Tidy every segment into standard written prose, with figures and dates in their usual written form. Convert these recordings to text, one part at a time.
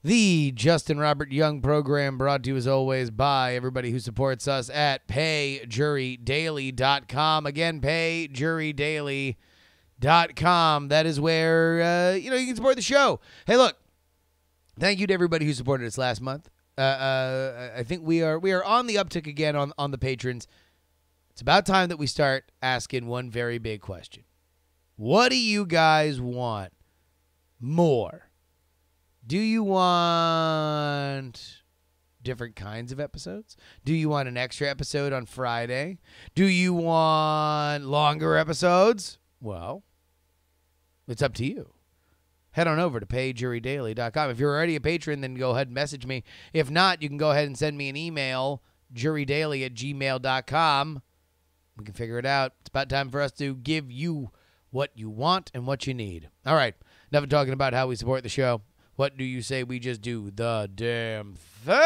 The Justin Robert Young program brought to you as always by everybody who supports us at payjurydaily.com. Again, payjurydaily.com. That is where, you can support the show. Hey, look, thank you to everybody who supported us last month. I think we are on the uptick again on the patrons. It's about time that we start asking one very big question. What do you guys want more? Do you want different kinds of episodes? Do you want an extra episode on Friday? Do you want longer episodes? Well, it's up to you. Head on over to payjurydaily.com. If you're already a patron, then go ahead and message me. If not, you can go ahead and send me an email, jurydaily@gmail.com. We can figure it out. It's about time for us to give you what you want and what you need. All right, enough of talking about how we support the show. What do you say we just do the damn thing?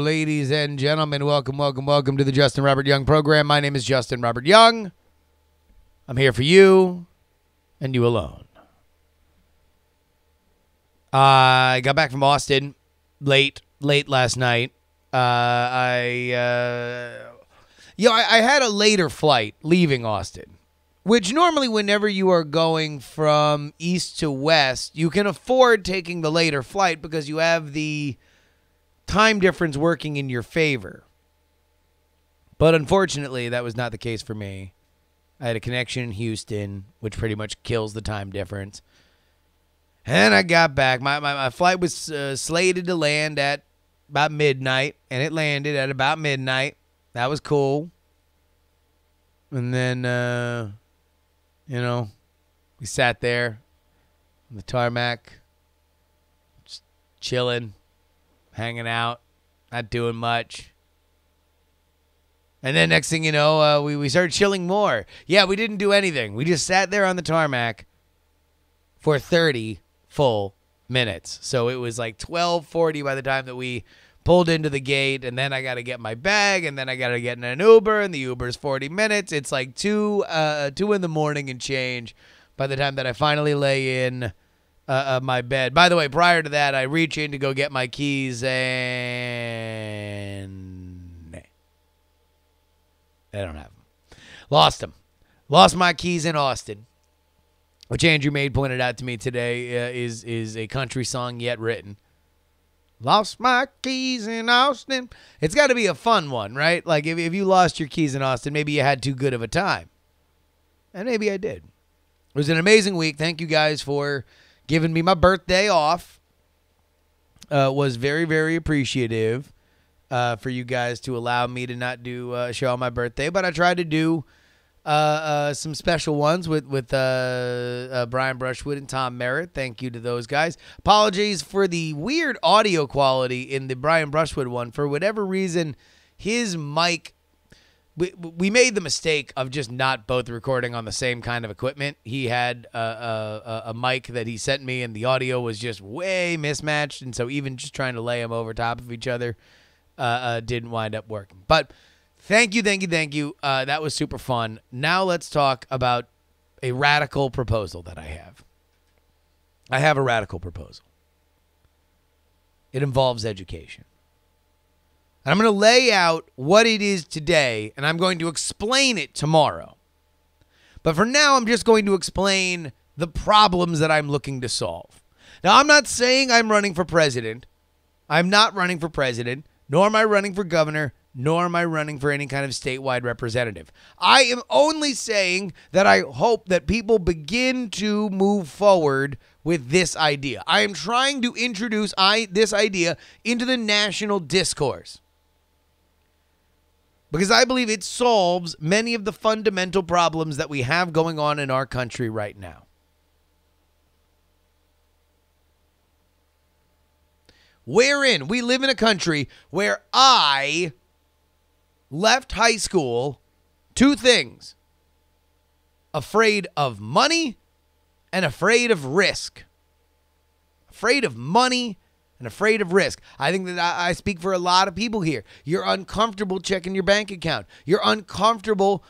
Ladies and gentlemen, welcome to the Justin Robert Young program. My name is Justin Robert Young. I'm here for you and you alone. I got back from Austin late last night. I had a later flight leaving Austin, which normally whenever you are going from east to west, you can afford taking the later flight because you have the time difference working in your favor. But unfortunately, that was not the case for me. I had a connection in Houston, which pretty much kills the time difference. And I got back. My flight was slated to land at about midnight, and it landed at about midnight. That was cool. And then, we sat there on the tarmac, just chilling, hanging out, not doing much. And then next thing you know, we started chilling more. Yeah, we didn't do anything. We just sat there on the tarmac for 30 full minutes. So it was like 12:40 by the time that we pulled into the gate, and then I got to get my bag, and then I got to get in an Uber, and the Uber's 40 minutes. It's like 2 in the morning and change by the time that I finally lay in my bed. By the way, prior to that, I reach in to go get my keys, and I don't have them. Lost them. Lost my keys in Austin, which Andrew Maid pointed out to me today is a country song yet written. Lost my keys in Austin. It's got to be a fun one, right? Like if you lost your keys in Austin, maybe you had too good of a time. And maybe I did. It was an amazing week. Thank you guys for giving me my birthday off. Was very, very appreciative for you guys to allow me to not do a show on my birthday. But I tried to do some special ones with Brian Brushwood and Tom Merritt. Thank you to those guys. Apologies for the weird audio quality in the Brian Brushwood one. For whatever reason, his mic, we made the mistake of just not both recording on the same kind of equipment. He had a mic that he sent me, and the audio was just way mismatched. And so even just trying to lay them over top of each other didn't wind up working. But thank you. That was super fun. Now let's talk about a radical proposal that I have. I have a radical proposal. It involves education. And I'm going to lay out what it is today, and I'm going to explain it tomorrow. But for now, I'm just going to explain the problems that I'm looking to solve. Now, I'm not saying I'm running for president. I'm not running for president, nor am I running for governor, nor am I running for any kind of statewide representative. I am only saying that I hope that people begin to move forward with this idea. I am trying to introduce this idea into the national discourse because I believe it solves many of the fundamental problems that we have going on in our country right now. wherein we live in a country where I left high school, two things: afraid of money and afraid of risk. Afraid of money and afraid of risk. I think that I speak for a lot of people here. You're uncomfortable checking your bank account. You're uncomfortable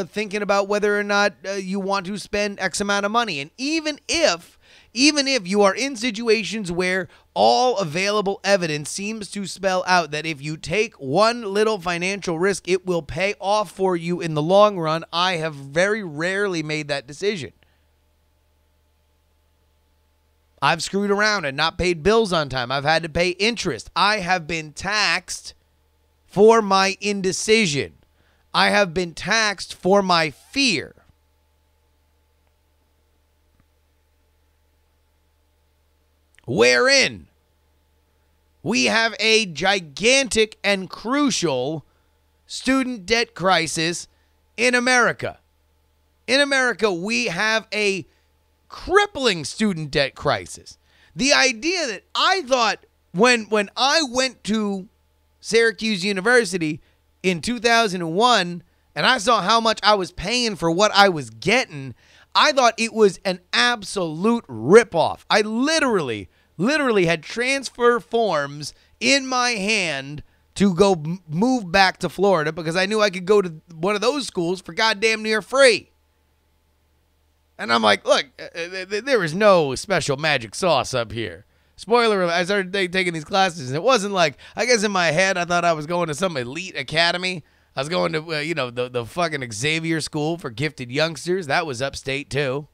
thinking about whether or not you want to spend X amount of money. And even if you are in situations where all available evidence seems to spell out that if you take one little financial risk, it will pay off for you in the long run, I have very rarely made that decision. I've screwed around and not paid bills on time. I've had to pay interest. I have been taxed for my indecision. I have been taxed for my fear. Wherein we have a gigantic and crucial student debt crisis in America. In America, we have a crippling student debt crisis. The idea that I thought when I went to Syracuse University in 2001 and I saw how much I was paying for what I was getting, I thought it was an absolute ripoff. I literally had transfer forms in my hand to go move back to Florida because I knew I could go to one of those schools for goddamn near free. And I'm like, look, there is no special magic sauce up here. Spoiler alert, I started taking these classes, and it wasn't like, I guess in my head, I thought I was going to some elite academy. I was going to, the fucking Xavier School for Gifted Youngsters. That was upstate, too.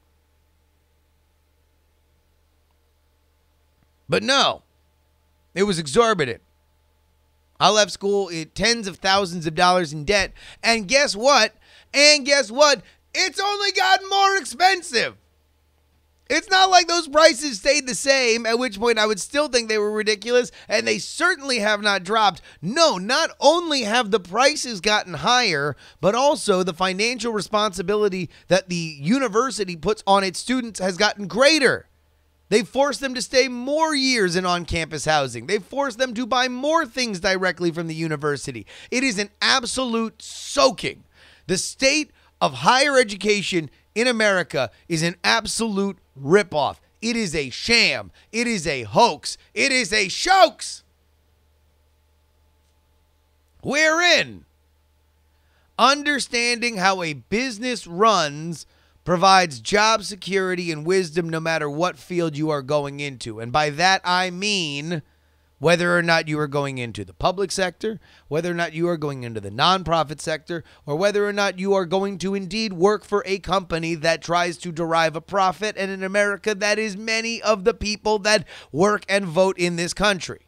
But no, it was exorbitant. I left school at tens of thousands of dollars in debt. And guess what? It's only gotten more expensive. It's not like those prices stayed the same, at which point I would still think they were ridiculous, and they certainly have not dropped. No, not only have the prices gotten higher, but also the financial responsibility that the university puts on its students has gotten greater. They force them to stay more years in on-campus housing. They force them to buy more things directly from the university. It is an absolute soaking. The state of higher education in America is an absolute ripoff. It is a sham. It is a hoax. It is a shokes. Wherein understanding how a business runs provides job security and wisdom no matter what field you are going into. And by that I mean whether or not you are going into the public sector, whether or not you are going into the nonprofit sector, or whether or not you are going to indeed work for a company that tries to derive a profit. And in America, that is many of the people that work and vote in this country.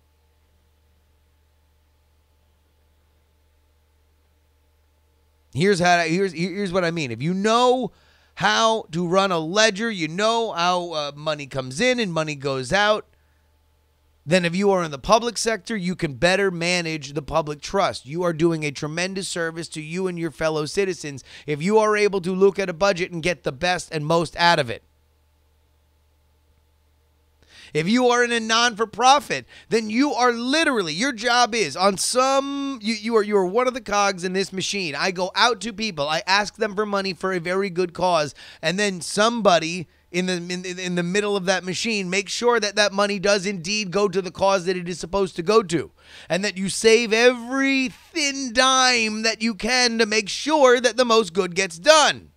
Here's what I mean. If you know how to run a ledger, you know how money comes in and money goes out, then if you are in the public sector, you can better manage the public trust. You are doing a tremendous service to you and your fellow citizens if you are able to look at a budget and get the best and most out of it. If you are in a non-for-profit, then you are literally, your job is on you are one of the cogs in this machine. I go out to people, I ask them for money for a very good cause, and then somebody in the middle of that machine makes sure that that money does indeed go to the cause that it is supposed to go to, and that you save every thin dime that you can to make sure that the most good gets done.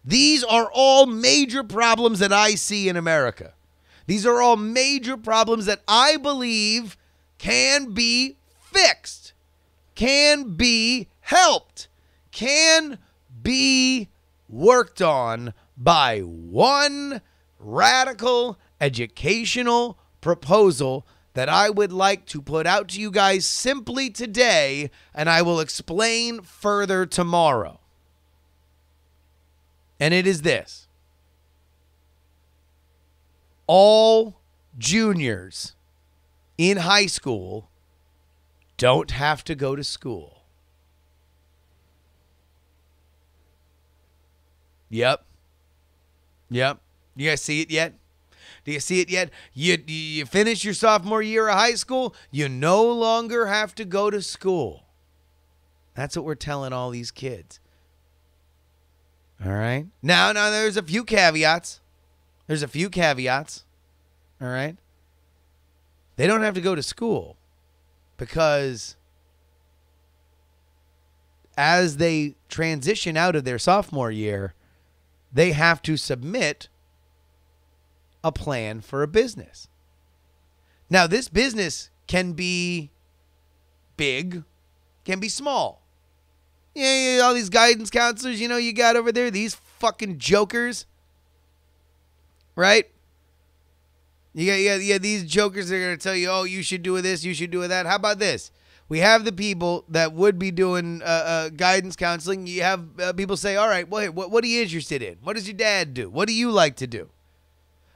These are all major problems that I see in America. These are all major problems that I believe can be fixed, can be helped, can be worked on by one radical educational proposal that I would like to put out to you guys simply today, and I will explain further tomorrow. And it is this: all juniors in high school don't have to go to school. Yep. You guys see it yet? Do you see it yet? You finish your sophomore year of high school, you no longer have to go to school. That's what we're telling all these kids. All right? Now, there's a few caveats. All right? They don't have to go to school because as they transition out of their sophomore year, they have to submit a plan for a business. Now, this business can be big, can be small. Yeah, all these guidance counselors, you got over there, these fucking jokers, right? Yeah, these jokers are going to tell you, oh, you should do this, you should do that. How about this? We have the people that would be doing guidance counseling. You have people say, all right, well, hey, what are you interested in? What does your dad do? What do you like to do?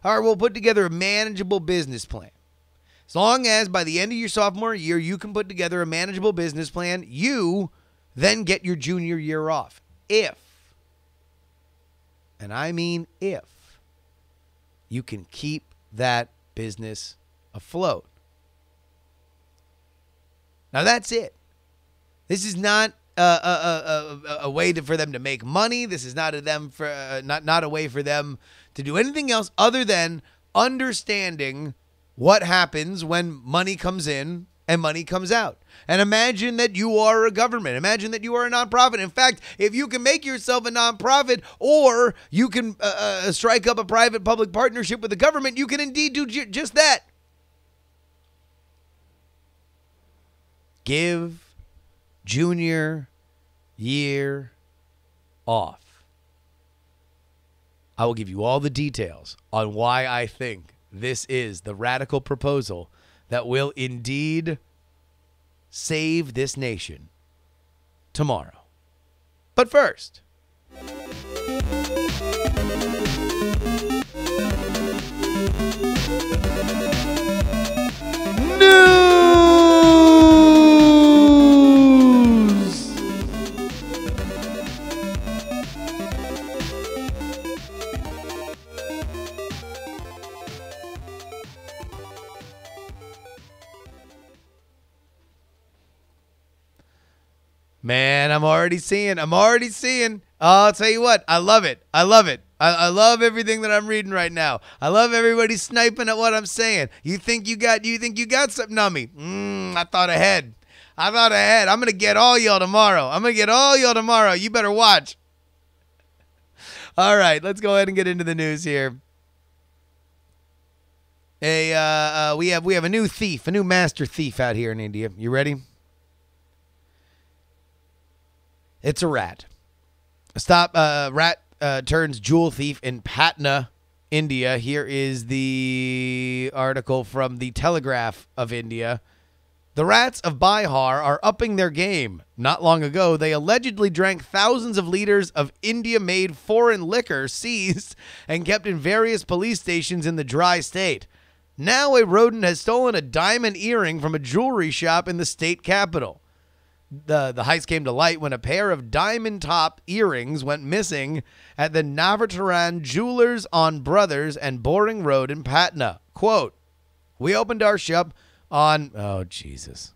All right, we'll put together a manageable business plan. As long as by the end of your sophomore year, you can put together a manageable business plan, you then get your junior year off. If, and I mean if, you can keep that business afloat. Now, that's it. This is not a way for them to make money. This is not not a way for them to do anything else other than understanding what happens when money comes in and money comes out. And imagine that you are a government. Imagine that you are a nonprofit. In fact, if you can make yourself a nonprofit or you can strike up a private-public partnership with the government, you can indeed do just that. Give junior year off. I will give you all the details on why I think this is the radical proposal that will indeed save this nation tomorrow. But first, news! Man, I'm already seeing. I'll tell you what, I love it. I love everything that I'm reading right now. I love everybody sniping at what I'm saying. You think you got something on me? I thought ahead. I'm going to get all y'all tomorrow. You better watch. All right, let's go ahead and get into the news here. We have a new master thief out here in India. You ready? It's a rat. Rat turns jewel thief in Patna, India. Here is the article from the Telegraph of India. The rats of Bihar are upping their game. Not long ago, they allegedly drank thousands of liters of India-made foreign liquor seized and kept in various police stations in the dry state. Now a rodent has stolen a diamond earring from a jewelry shop in the state capital. The heist came to light when a pair of diamond top earrings went missing at the Navataran Jewelers on Brothers and Boring Road in Patna. Quote, we opened our shop on... Oh, Jesus.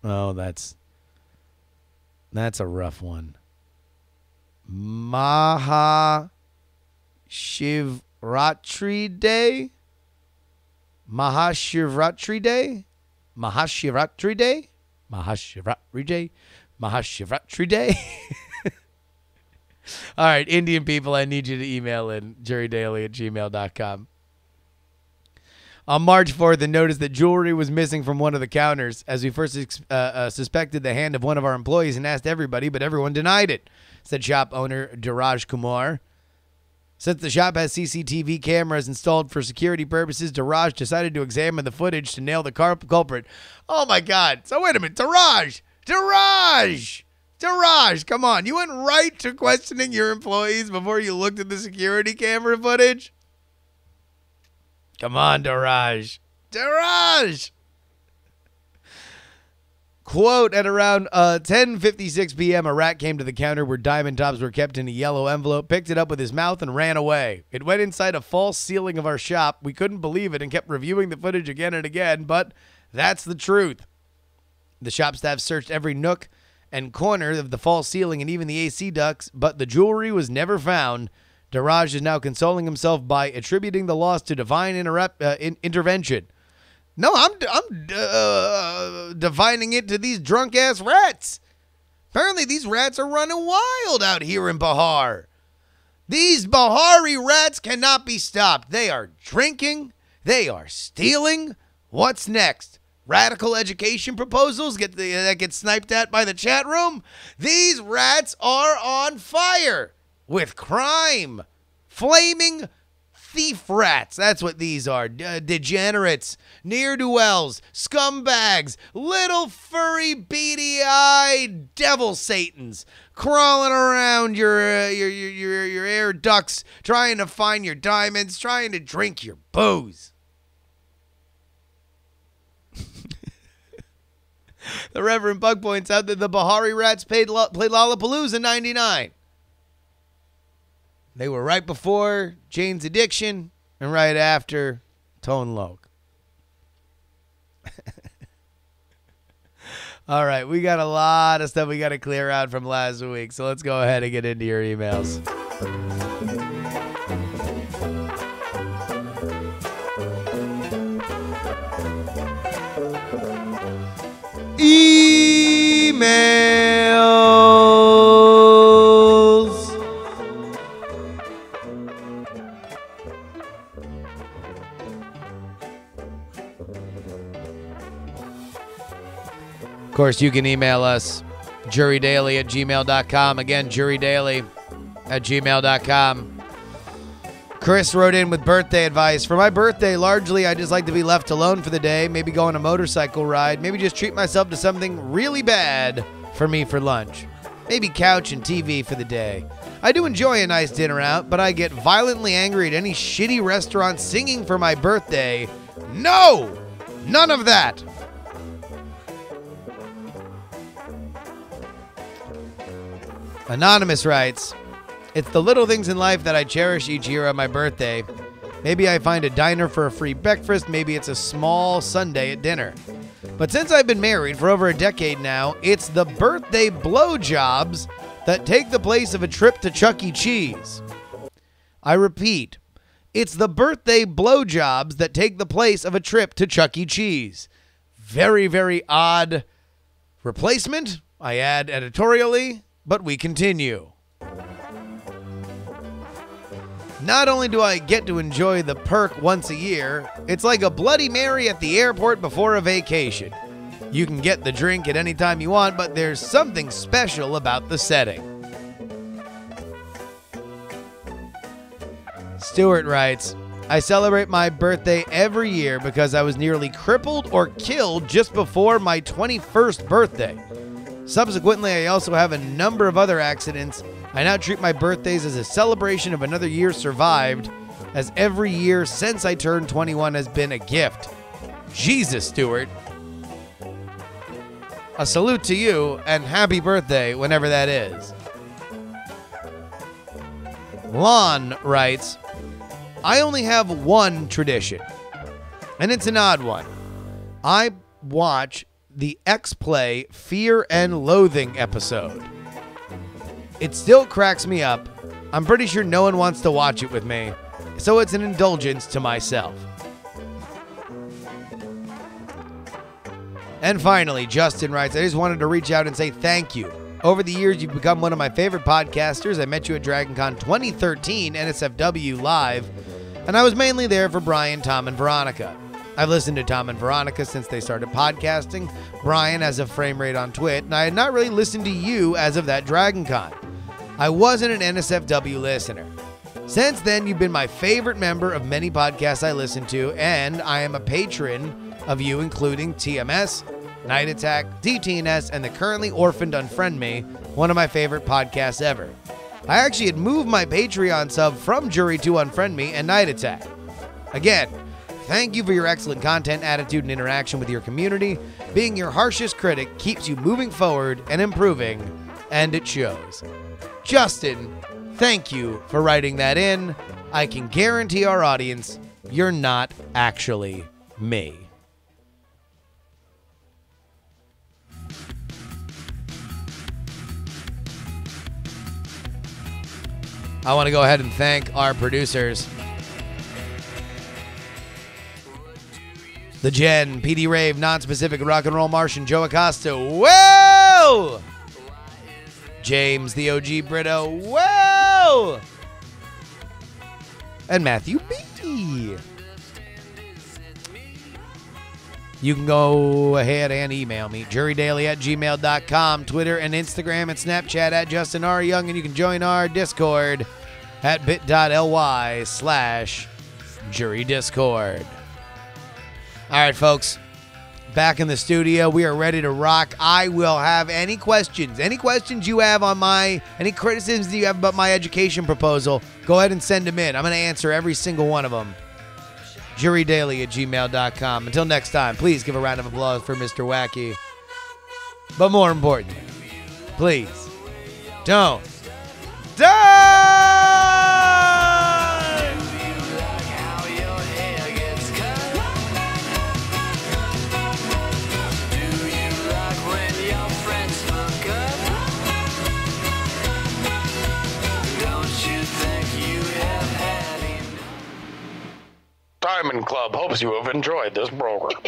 Oh, that's a rough one. Mahashivratri Day? Mahashivratri Day? Mahashivratri Day? Mahashivratri Day. All right, Indian people, I need you to email in jurydaily@gmail.com. On March 4th, a notice that jewelry was missing from one of the counters, as we first suspected the hand of one of our employees and asked everybody, but everyone denied it, said shop owner Dheeraj Kumar. Since the shop has CCTV cameras installed for security purposes, Dheeraj decided to examine the footage to nail the culprit. Oh, my God. So, wait a minute. Dheeraj, come on. You went right to questioning your employees before you looked at the security camera footage? Come on, Dheeraj. Quote, at around 10:56 p.m., a rat came to the counter where diamond tops were kept in a yellow envelope, picked it up with his mouth, and ran away. It went inside a false ceiling of our shop. We couldn't believe it and kept reviewing the footage again and again, but that's the truth. The shop staff searched every nook and corner of the false ceiling and even the AC ducts, but the jewelry was never found. Daraj is now consoling himself by attributing the loss to divine intervention. No, I'm divining it to these drunk-ass rats. Apparently these rats are running wild out here in Bihar. These Bihari rats cannot be stopped. They are drinking. They are stealing. What's next? Radical education proposals that get sniped at by the chat room? These rats are on fire with crime. Flaming thief rats. That's what these are. Degenerates, ne'er-do-wells, scumbags, little furry beady-eyed devil satans crawling around your air ducts, trying to find your diamonds, trying to drink your booze. The Reverend Buck points out that the Bihari rats played Lollapalooza in 99. They were right before Jane's Addiction and right after Tone Loc. All right, we got a lot of stuff we got to clear out from last week, so let's go ahead and get into your emails. Emails. Of course, you can email us, JuRYDaily@gmail.com. Again, JuRYDaily@gmail.com. Chris wrote in with birthday advice. For my birthday, largely, I just like to be left alone for the day, maybe go on a motorcycle ride, maybe just treat myself to something really bad for me for lunch. Maybe couch and TV for the day. I do enjoy a nice dinner out, but I get violently angry at any shitty restaurant singing for my birthday. No! None of that! Anonymous writes, it's the little things in life that I cherish each year on my birthday. Maybe I find a diner for a free breakfast. Maybe it's a small sundae at dinner. But since I've been married for over a decade now, it's the birthday blowjobs that take the place of a trip to Chuck E. Cheese. I repeat, it's the birthday blowjobs that take the place of a trip to Chuck E. Cheese. Very, very odd replacement, I add editorially, but we continue. Not only do I get to enjoy the perk once a year, it's like a Bloody Mary at the airport before a vacation. You can get the drink at any time you want, but there's something special about the setting. Stuart writes, I celebrate my birthday every year because I was nearly crippled or killed just before my 21st birthday. Subsequently, I also have a number of other accidents. I now treat my birthdays as a celebration of another year survived, as every year since I turned 21 has been a gift. Jesus, Stuart. A salute to you, and happy birthday whenever that is. Lon writes, I only have one tradition, and it's an odd one. I watch the X-Play Fear and Loathing episode. It still cracks me up. I'm pretty sure no one wants to watch it with me, so it's an indulgence to myself. And finally, Justin writes, I just wanted to reach out and say thank you. Over the years, you've become one of my favorite podcasters. I met you at DragonCon 2013, NSFW Live, and I was mainly there for Brian, Tom, and Veronica. I've listened to Tom and Veronica since they started podcasting, Brian as of Frame Rate on Twit, and I had not really listened to you as of that DragonCon. I wasn't an NSFW listener. Since then, you've been my favorite member of many podcasts I listen to, and I am a patron of you, including TMS, Night Attack, DTNS, and the currently orphaned Unfriend Me, one of my favorite podcasts ever. I actually had moved my Patreon sub from JuRY to Unfriend Me and Night Attack. Again, Thank you for your excellent content, attitude, and interaction with your community. Being your harshest critic keeps you moving forward and improving, and it shows. Justin, thank you for writing that in. I can guarantee our audience you're not actually me. I want to go ahead and thank our producers. The Gen, PD Rave, Non-Specific, Rock and Roll Martian, Joe Acosta, whoa! James, the OG Brito, whoa! And Matthew B. You can go ahead and email me, jurydaily@gmail.com, Twitter and Instagram and Snapchat @JustinRYoung, and you can join our Discord at bit.ly/jurydiscord. All right, folks, back in the studio. We are ready to rock. I will have any questions you have on any criticisms you have about my education proposal, go ahead and send them in. I'm going to answer every single one of them. JuRYdaily@gmail.com. Until next time, please give a round of applause for Mr. Wacky. But more importantly, please don't die! Diamond Club hopes you have enjoyed this program.